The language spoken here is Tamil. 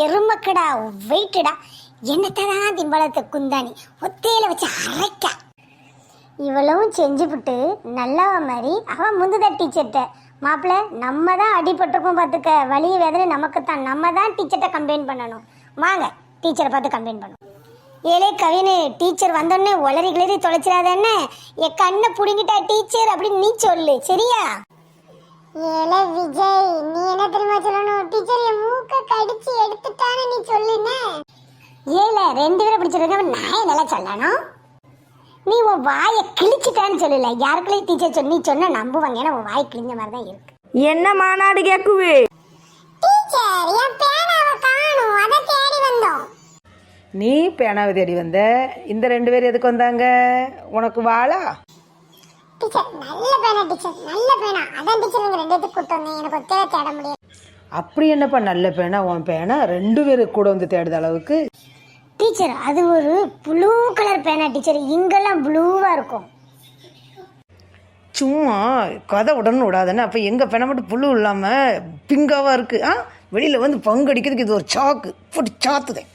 எருமக்கடா வெயிட்டுடா. என்னத்தான் திம்பளத்தை குந்தாணி ஒத்தையில வச்சு அரைக்க. இவளும் செஞ்சுவிட்டு நல்லவ மாதிரி அவன் முந்துதான் டீச்சர்கிட்ட, மாப்பிள்ள நம்ம தான் அடிபட்டிருக்கோம் பார்த்துக்க, வலிய வேதனை நமக்குத்தான், நம்ம தான் டீச்சர்கிட்ட கம்ப்ளைண்ட் பண்ணணும், வாங்க டீச்சரை பார்த்து கம்ப்ளைண்ட் பண்ணணும். ஏலே கவினு, டீச்சர் வந்தோடனே ஒளரி கிளறி தொலைச்சிடாத, என் கண்ணை புடுங்கிட்டா டீச்சர் அப்படின்னு நீ சொல்லு, சரியா? ஏலே விஜய், நீ என்ன தெரியுமா சொல்லணும், டீச்சர் என் மூக்க கடிச்சு எடுத்துட்டான்னு நீ சொல்லுன. ஏல 2 பேரை பிடிச்சிருக்க நான் நல்லா சொல்லணும், நீ உன் வாயை கிழிச்சிட்டான்னு சொல்லல. யாருக்குள்ளே டீச்சர் சொல்லி நீ சொன்ன நம்புவாங்க, ஏன்னா உன் வாய் கிழிஞ்ச மாதிரி தான் இருக்கு. என்ன மாநாடு கேக்குவே? டீச்சர் என் பேனாவை காணோம், அதை தேடி வந்தோம். நீ பேனாவை தேடி வந்த, இந்த 2 பேர் எதுக்கு வந்தாங்க? உனக்கு வாளா? டீச்சர் நல்ல பேனா, டீச்சர் நல்ல பேனா, அதான் டீச்சர் நீங்க 2 பேருக்கு கூட்டு வந்தேன், எனக்கு ஒத்தையில தேட முடியாது. அப்படி என்னப்பா நல்ல பேனா? உன் பேனா 2 பேரு கூட வந்து தேடுத அளவுக்கு? டீச்சர் அது ஒரு ப்ளூ கலர் பேனா டீச்சர், இங்கெல்லாம் ப்ளூவா இருக்கும். சும்மா கதை உடனே விடாதானே. அப்போ எங்கள் பேனா மட்டும் புழு இல்லாமல் பிங்காவாக இருக்குது. வெளியில் வந்து பங்கு அடிக்கிறதுக்கு இது ஒரு சாக்கு போட்டு சாத்துதேன்.